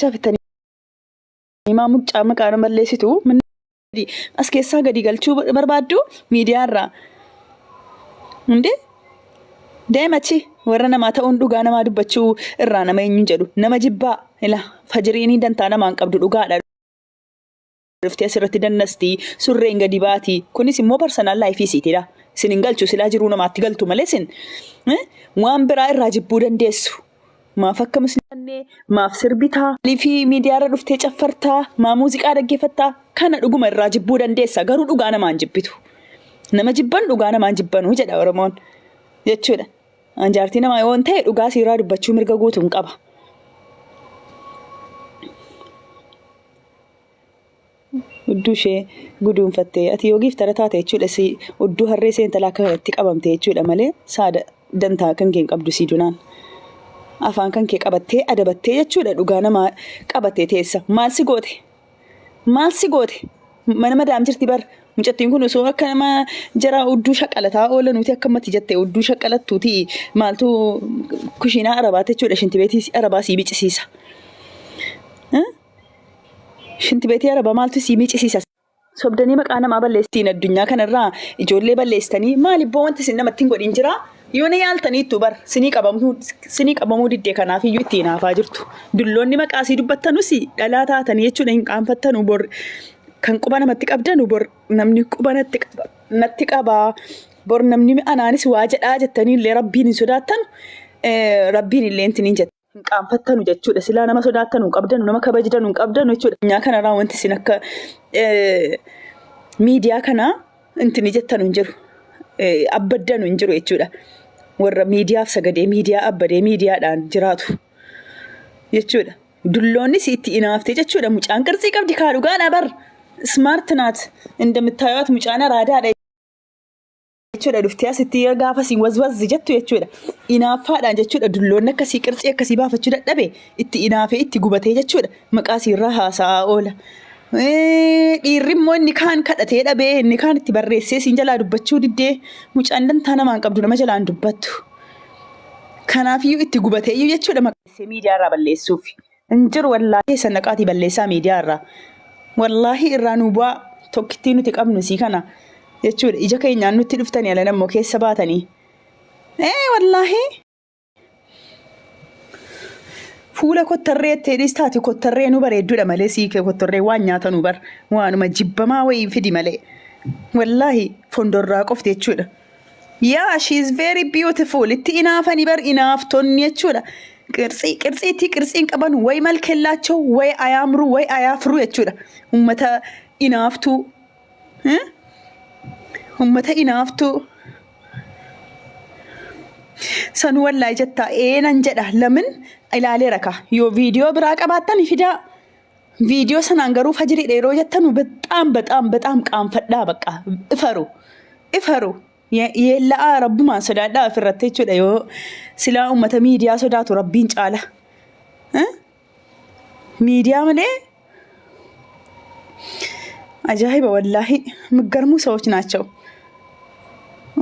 barbaacha fitanii maa mucaa maqaan balleessitu as keessaa gadi galchuu barbaaddu miidiyaa irraa hunde deemachi warra namaa ta'uun dhugaa namaa dubbachuu irraa nama eenyuun jedhu nama jibbaa ila fajiriinii dantaa namaan qabdu dhugaadha dhuftee asirratti dannasti surreen gadi baati kunis immoo personal life isiitidha isin hin galchu silaa jiruu namaatti galtu malee isin waan biraa irraa jibbuu dandeessu maaf akka musliimannee maaf sirbitaa liifi miidiyaa irra dhuftee caffartaa maa muuziqaa dhaggeeffattaa kana dhuguma irraa jibbuu dandeessa garuu dhugaa namaan jibbitu nama jibban dhugaa namaan jibbanuu jedha Oromoon jechuudha anjaartii namaa yoon ta'e dhugaa siirraa dubbachuu mirga guutuun qaba. Udduu ishee guduunfattee ati yoogiif tara taate jechuudha si udduu harree seentalaa kanatti qabamte jechuudha malee saada dantaa kan kee qabdu si dunaan afaan kan kee qabattee adabattee jechuudha dhugaa namaa qabattee teessa maal si goote mana madaam jirti bar mucattiin kun osoo akka nama jara udduu shaqalataa oola nuti akka matti jettee udduu shaqalattuuti maaltu kushiinaa arabaate jechuudha shintibeetii arabaa sii biccisiisa. Shintibeetii arabaa maaltu sii miicisiisa sobdanii maqaa namaa balleessitiin addunyaa kanarraa ijoollee balleessitanii maaliif wanti isin namatti hin godhin jira yoo na yaaltaniittu bar sinii qabamuu diddee kanaaf iyyuu ittiin haafaa jirtu dulloonni maqaa sii dubbattanus dhalaa taatanii jechuudha hin qaanfattanu bor kan quba namatti qabdanu bor namni quba natti qabaa bor namni anaanis waa jedhaa jettanii illee rabbiin hin sodaattanu rabbiin illee intiniin jette. Hin qaanfattanu jechuudha silaa nama sodaattanu qabdanu nama kabajidanu qabdanu jechuudha nyaa kanarraa wanti isin akka miidiyaa kana intini jettanu hin jiru abbaddanu hin jiru jechuudha warra miidiyaaf sagadee miidiyaa abbadee miidiyaadhaan jiraatu jechuudha dulloonnis itti inaaftee jechuudha mucaan qarxii qabdi kaa dhugaadha bar smart naat indamtaayot mucaan araadaadha jechuudha dhuftee asitti gaafa siin wazwazzi jettu jechuudha inaaffaadhaan jechuudha dulloonni akkasii qirxii akkasii baafachuu dadhabe itti inaafee itti gubatee jechuudha maqaa siirraa haasa'aa oola dhiirri immoo inni kaan kadhatee dhabee inni kaan itti barreessee siin jalaa dubbachuu diddee mucaan dantaa namaan qabdu nama jalaan dubbattu kanaafiyyuu itti gubateeyyuu jechuudha maqaa miidiyaa irraa balleessuuf hin jiru wallaahi sannaqaatii balleessaa miidiyaa irraa wallaahi irraa nu bu'aa tokkittii nuti qabnu sii kana jechuudha ija keenyaan nutti dhuftanii ala namoo keessa baatanii wallaahi fuula kottarree teedhis taate kottarree nu bareedduudha malee siikee kottarree waan nyaata nu bar waanuma jibbamaa wayii fidi malee wallaahi fondorraa qofti jechuudha she is very beautiful itti inaafanii bar inaaftonni jechuudha qirxiin qaban way malkellaachoo way ayaamru way ayaafru jechuudha ummata inaaftuu ummata inaaftu san wallahi jetta eenan jedha lamin ilaalee raka yoo viidiyoo biraa qabaattan fidaa viidiyoo sanaan garuu fajrii dheeroo jettanu በጣም qaanfadhaa baqa ifaru yeellaa rabbumaan sodaadhaa ofirratti jechuudha yoo silaa ummata miidiyaa sodaatu rabbiin caala miidiyaa malee ajaa'iba wallaahi miggarmuu ሰዎች ናቸው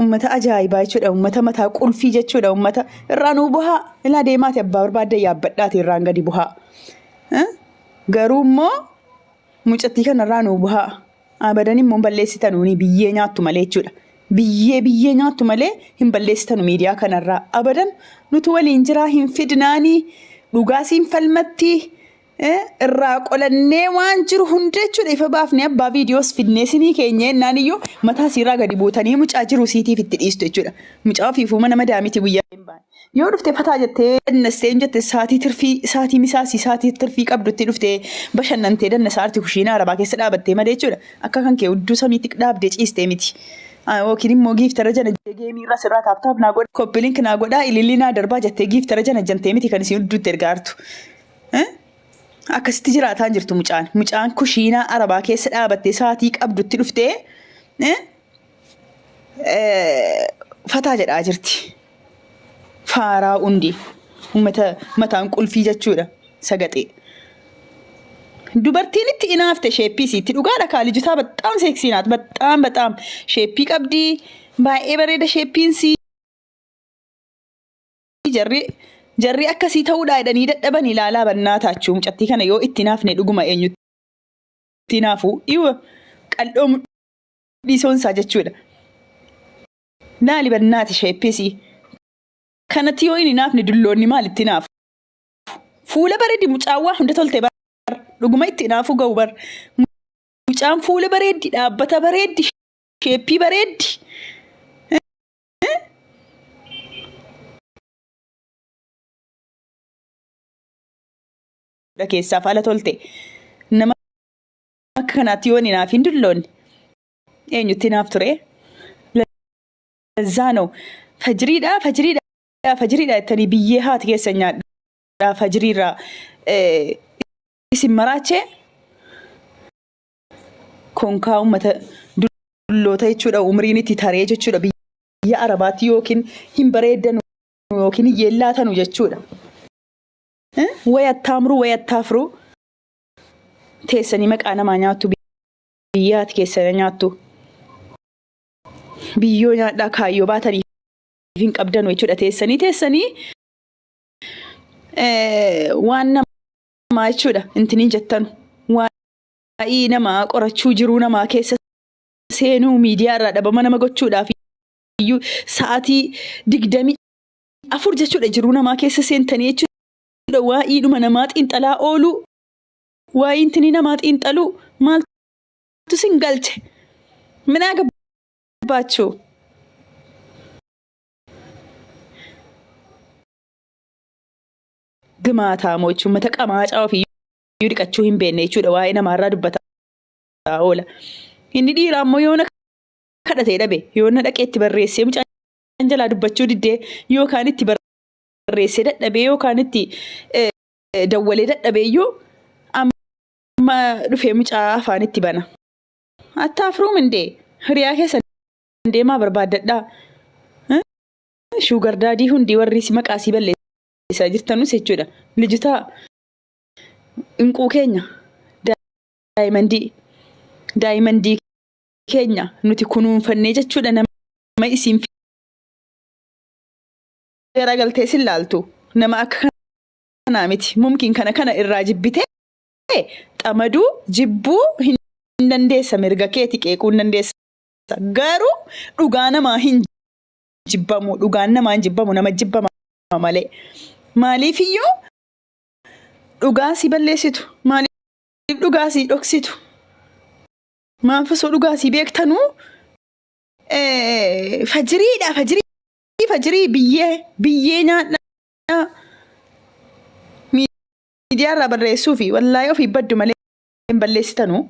ummata ajaa'ibaa jechuudha ummata mataa qulfii jechuudha ummata irraanuu buhaa ilaa deemaati abbaa barbaadde yaabbadhaati irraan gadi buhaa garuu immoo mucattii kana irraanuu buhaa abadan immoo balleessitanuuni biyyee nyaattu malee jechuudha biyyee nyaattu malee hin balleessitanu miidiyaa kanarraa abadan nuti waliin jiraa hin fidnaanii dhugaasiin falmatti irraa qolannee waan jiru hunda jechuudha ifa baafnee abbaa viidiyoos fidnee sinii keenya ennaan iyyuu mataa siiraa gadi buutanii mucaa jiru siitiif itti dhiistu jechuudha mucaa ofiifuu mana madaamiti guyyaa hin baane yoo dhuftee fataa jettee dannastee jette saatii misaasii saatii tirfii qabdutti dhuftee bashannantee dannasaarti kushiinaa arabaa keessa dhaabattee malee jechuudha akka kan kee udduu samiitti dhaabdee ciistee miti yookiin immoo giiftara jana geemii irraa sirraa taaptaap naa godha koppiliink naa godhaa ilillii naa darbaa jettee giiftara jana jantee miti kan isiin udduutti ergaartu akkasitti jiraataan jirtu mucaan kushiinaa arabaa keessa dhaabattee saatii qabdutti dhuftee fataa jedhaa jirti faaraa undi ummata mataan qulfii jechuudha sagaxee dubartiin itti inaafte sheeppii sitti dhugaadha kaalijutaa በጣም ሴክሲ ናት በጣም ሼፒ qabdi baay'ee bareeda sheeppiin si jarri akkasii ta'uudha jedhanii dadhaban ilaalaa bannaataachuu mucattii kana yoo itti naafne dhuguma eenyutti naafu dhiiwa qal'oo dhiisonsaa jechuudha. Naali bannaati sheeppisii kanatti yoo inni naafne dulloonni maalitti naafu? Fuula bareeddi mucaawwaa hunda tolte bar dhuguma itti naafu ga'u bar mucaan fuula bareeddi dhaabbata bareeddi sheeppii bareeddi. Keessaaf ala tolte nama akka kanaatti yoo inni naaf hin dulloonni eenyutti naaf ture? Zaano fajiriidha jettanii biyyee haati keessa nyaadhaa fajiriirraa isin maraachee konkaa uummata dulloota jechuudha. Umriin itti taree jechuudha biyya Arabaatti yookiin hin bareeddanu yookiin hin yeellaatanu jechuudha. Wayattaamru wayattaafru teessanii maqaa namaa nyaattu biyya haati keessa nyaattu. Biyyoo nyaadhaa kaayyoo baatanii hin qabdanu jechuudha. Teessanii waan namaa jechuudha intiniin jettanu waa'ee namaa qorachuu jiruu namaa keessa seenuu miidiyaa irraa dhabama nama gochuudhaaf iyyuu sa'aatii 24 jechuudha jiruu namaa keessa seentanii jechuudha. Waa'ee dhuma namaa xiinxalaa ooluu waa'ee intinii namaa xiinxaluu maaltu sin galche? Minaa gabbachuu gimaataa mochuu uummata qamaacaa ofii dhiqachuu hin beekne jechuudha. Waa'ee namaarraa dubbataa oola. Inni dhiiraa immoo yoona kadhatee dhabe yoona dhaqee itti barreessee mucaan jalaa dubbachuu diddee yookaan itti barreessee dadhabee yookaan itti dawwalee dadhabee iyyuu amma dhufee mucaa afaan itti bana. Attaafruum indee hiriyaa keessa deemaa barbaaddadhaa. Shuugar daadii hundi warri maqaasii balleessaa jirtanus jechuudha. Lijitaa inquu keenya daa'imandii keenya nuti kunuunfannee jechuudha. Nama isiin garagaltee sin laaltu nama akka kanaa miti. Mumkiin kana irraa jibbitee xamaduu jibbuu hin dandeessa. Mirga keeti qeequu hin dandeessa. Garuu dhugaa namaa hin jibbamu. Dhugaan namaa hin jibbamu. Nama jibbama malee. Maaliif iyyuu dhugaa si balleessitu? Maaliif dhugaa si dhoksitu? Maaf osoo dhugaa si beektanuu fajiriidha. Fajirii biyyee nyaadhaa miidiyaa irraa barreessuu fi wallaahi ofii baddu malee hin balleessitanuu.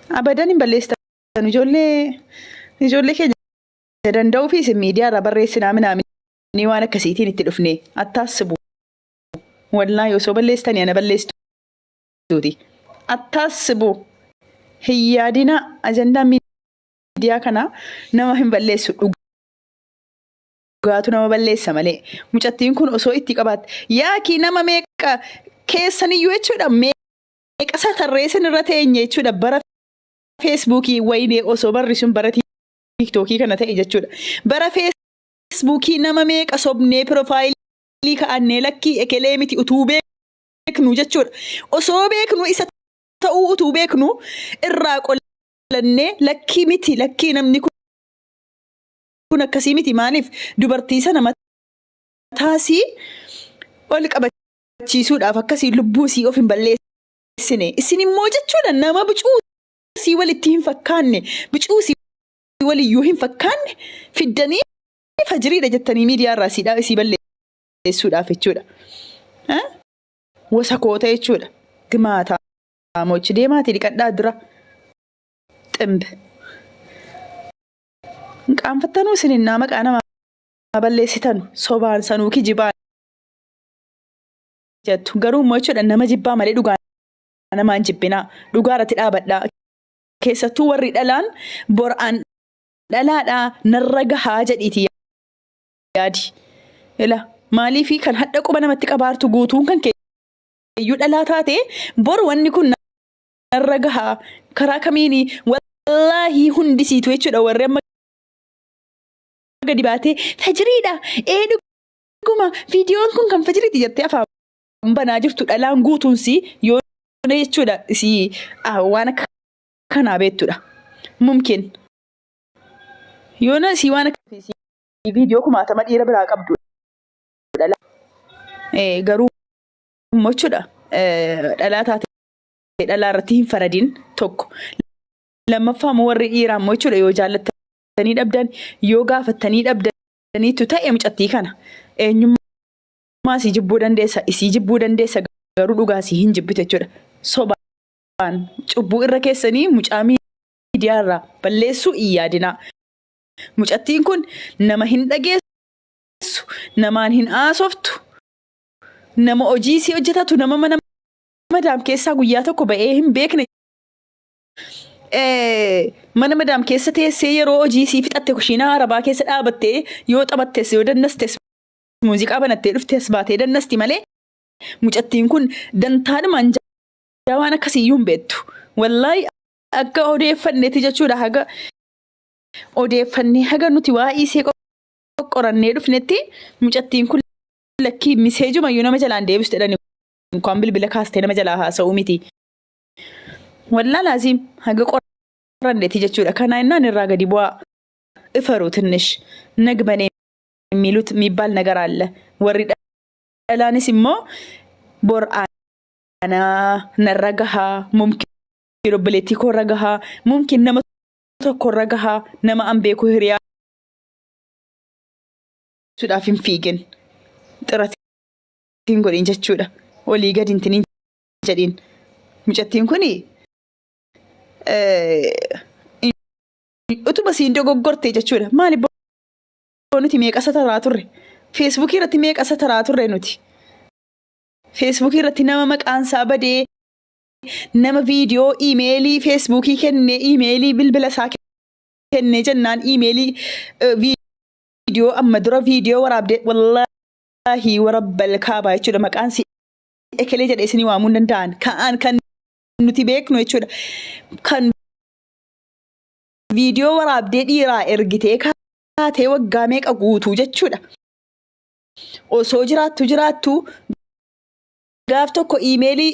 Abadan hin balleessitan. Ijoollee keenya danda'uu fi isin miidiyaa irraa barreessinaa minaamini waan akkasiitiin itti dhufne attaasibu. Wallaahi osoo balleessitanii ana balleessituuti. Attaasibu hin yaadina. Ajandaan miidiyaa kanaa nama hin balleessu. Dhugaatu nama balleessa malee. Mucattiin kun osoo itti qabaatte yaakii nama meeqa keessaniyyuu jechuudha. Meeqa tarreessin irra teenye jechuudha. Bara feesbuukii waynee osoo barri sun bara tiiktookii kana ta'e jechuudha. Bara feesbuukii nama meeqa sobnee piroofaayilii ka'annee lakkii ekelee miti utuu beeknu jechuudha. Osoo beeknu isa ta'uu utuu beeknu irraa qolannee lakkii miti lakkii namni kun akkasii miti. Maaliif dubartii sana mataasii ol qabachiisuudhaaf akkasii lubbuu sii of hin balleessine. Isin immoo jechuudha nama bicuu sii walitti hin fakkaanne bicuu sii waliyyuu hin fakkaanne fiddanii fajiriidha jettanii miidiyaa irraa sii balleessuudhaaf jechuudha. Wasa koota jechuudha. Gimaataa mochi deemaatii dhiqadhaa dura ximbe. Qaanfattanuu isin innaa maqaa namaa balleessitanu sobaan sanuu kijibaan jettu. Garuu immoo jechuudha nama jibbaa malee dhugaa namaan jibbinaa. Dhugaa irratti dhaabadhaa. Keessattuu warri dhalaan bor'aan dhalaadhaa narra gahaa jedhiiti yaadi. Maaliifii kan hadha quba namatti qabaartu guutuun kan keeyyuu dhalaa taate bor wanni kun narra gahaa karaa kamiini wallaahi hundisiitu jechuudha. Warri amma gadi baatee fajiriidha dhuguma viidiyoon kun kan fajiriiti jettee afaan banaa jirtu dhalaan guutuunsi yoo jechuudha isii waan akka kanaa beettudha. Mumkin yoona isii waan akka viidiyoo kumaatama dhiira biraa qabdu garuu mochuudha dhalaa taate dhalaa irratti hin faradin tokko. Lammaffaa warri dhiiraa mochuudha yoo jaallattanii dhabdan yoo gaafattanii dhabdaniitu ta'e mucattii kana eenyummaa isii jibbuu dandeessa isii jibbuu dandeessa garuu dhugaa isii hin jibbitu jechuudha. Sobaan cubbuu irra keessanii mucaa miidiyaarraa balleessuu hin yaadinaa. Mucattiin kun nama hin dhageessu, namaan hin haasoftu, nama hojii isii hojjetatu, nama mana madaam keessaa guyyaa tokko ba'ee hin beekne. Mana madaam keessa teessee yeroo hojii isii fixatte kushiinaa arabaa keessa dhaabattee yoo taphattes yoo dannastes muuziqaa banattee dhuftes baatee dannasti malee mucattiin kun dantaadhumaan waan akkasiiyyuu hin beektu. Wallaahi akka odeeffanneeti jechuudha haga odeeffannee haga nuti waa'ee isee qoqqorannee dhufnetti mucattiin kun lakkii miseejumayyuu nama jalaan deebistu jedhani kan bilbila kaastee nama jalaa haasa'uu miti. Wallaahi laazim haga qorandeeti jechuudha. Kana innaan irraa gadi bu'aa ifaru ትንሽ ነግበኔ የሚሉት የሚባል ነገር አለ። ወሪ ዳላንስ immoo bor ana naragaha mumkin robleeti ko ragaha mumkin nama tokko ragaha nama ambeeku hiriyaa suudhaaf hin fiigin xiratiin godhin jechuudha. Olii gadi intiniin jedhin mucattiin kuni utuma siin dogoggortee jechuudha. Maali nuti meeqa sataraa turre feesbuukii irratti meeqa sataraa turre nuti feesbuukii irratti nama maqaan isaa badee nama viidiyoo iimeelii feesbuukii kenne iimeelii bilbila isaa kenne jennaan iimeelii viidiyoo amma dura viidiyoo waraabdee wallaahi warabbal kaabaa jechuudha. Maqaan si ekelee jedhee isinii waamuu hin danda'an kan nuti beeknu jechuudha. Kan viidiyoo waraabdee dhiiraa ergitee kaatee waggaa meeqa guutuu jechuudha. Osoo jiraattu gaaf tokko iimeelii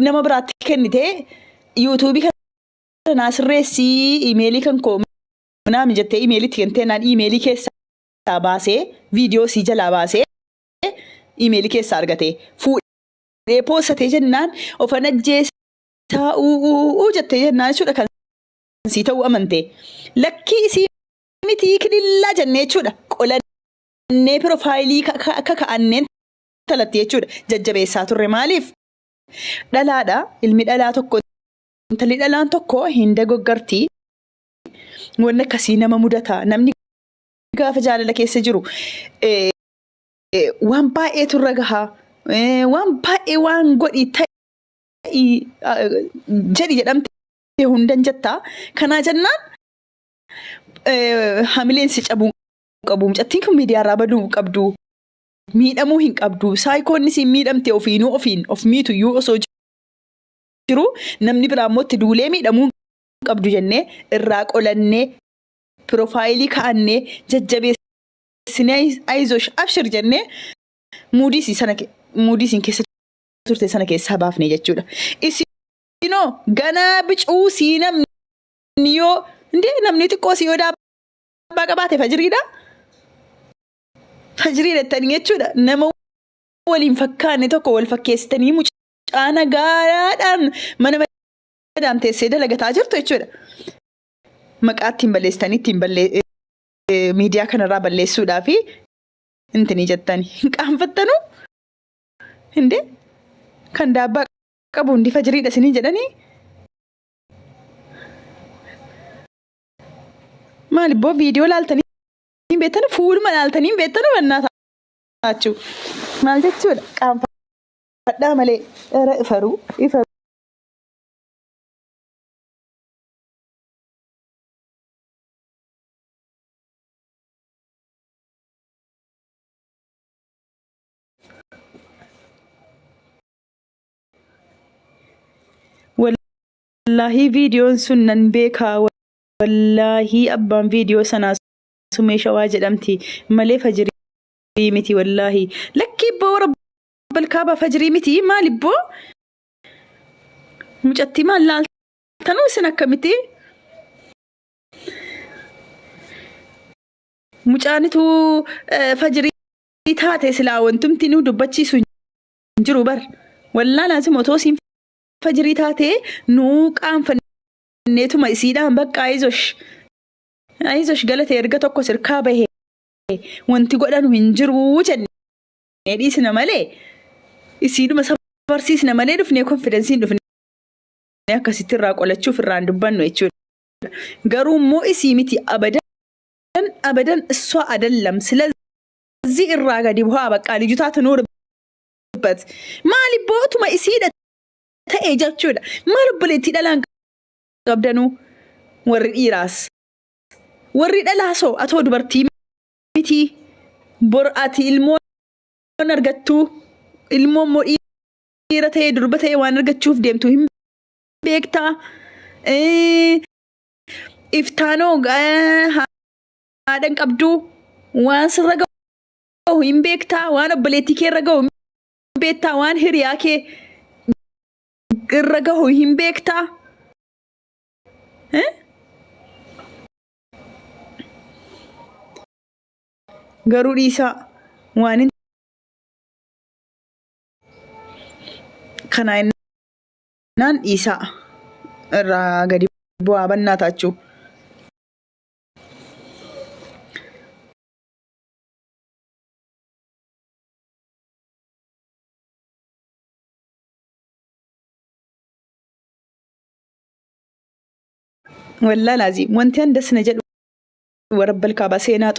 nama biraatti kennitee yuutuubii kana sirreessii iimeelii kan koo naami jettee iimeeliitti kentee naan iimeelii keessaa baasee viidiyoo sii jalaa baasee iimeelii keessaa argatee fuudhee poosatee jennaan ofan ajjeessaa jettee jennaan jechuudha. Kan sii ta'uu amantee lakkii isii mitii kidillaa jennee jechuudha. Qolannee piroofaayilii akka ka'anneen talatti jechuudha. Jajjabeessaa turre maaliif dhalaadha ilmi dhalaa tokko intalli dhalaan tokko hin dogoggartii. Wanni akkasii nama mudata. Namni gaafa jaalala keessa jiru waan baay'ee turre gahaa waan baay'ee waan godhi ta'ii jedhi jedhamte hundan jettaa. Kanaa jennaan hamileen si cabuu qabu. Mucattiin kun miidiyaarraa baduu qabdu. Miidhamuu hin qabdu. Saayikoonni si miidhamte ofiinuu ofiin of miituyyuu osoo jiru namni biraa immoo itti duulee miidhamuu qabdu jennee irraa qolannee piroofaayilii kaa'annee jajjabeessinee ayizosh abshir jennee muudii keessa turte sana keessaa baafnee jechuudha. Isinoo ganaa bicuu sii namni yoo namni xiqqoo sii yoo daabbaa qabaate fajiriidha. Fajiriidha jettanii jechuudha. Nama waliin fakkaanne tokko wal fakkeessitanii mucaa nagaadhaan mana madaam teessee dalagataa jirtu jechuudha. Maqaa ittiin balleessitanii ittiin miidiyaa kanarraa balleessuudhaa fi intini jettanii hin qaanfattanuu kan daabbaa qabu hundi fajiriidha isinii jedhanii. Maalibboo viidiyoo laaltanii beektanu fuuluma laaltanii beektanu mannaa taachuu maal jechuudha. Qaanfadhaa malee dheera ifaru. Wallaahi viidiyoon sun nan beekaa. Wallaahi abbaan viidiyoo sanaa سمي شواجد أمتي مالي فجري متي والله لكي بو رب الكعبة فجري متي ما لبو مجتي ما لال تنو سنك متي مجانتو فجري تاتي سلا وانتم تنو دبتشي سنجرو بر والله لازم وتوسين فجري تاتي نوك آم فنيتو ما يسيدان بقى عايزوش قالت يرقى توكو سركابه وانتي قولانو هنجرو جن يديسنا مالي يسيدو مسافر سيسنا مالي دفني كونفيدنسين دفني كاسيتي راك ولا تشوف الران دبانو يتشون قارو مو اسيمتي أبدا السواء أدلم سلزي الراقة دي بها بقى لجوتات نور بات مالي بوتو ما يسيدة تأجل شودا ما ربلتي دلان قبدانو ورد إيراس ورد ألاسو أتو دبرتي متي برأتي المون نرجتو المون مو إيرتي دربتي ونرجت شوف ديمتو هم بيكتا إفتانو هذا قبدو وان سرقو هم بيكتا وانا بليتي كي رقو بيتا وان هرياكي رقو هم بيكتا قرو ريسا وان كناين نان إيسا راقدي بوابنا تاچو والله لازم وانتين دس نجد ورب الكعبة سيناتو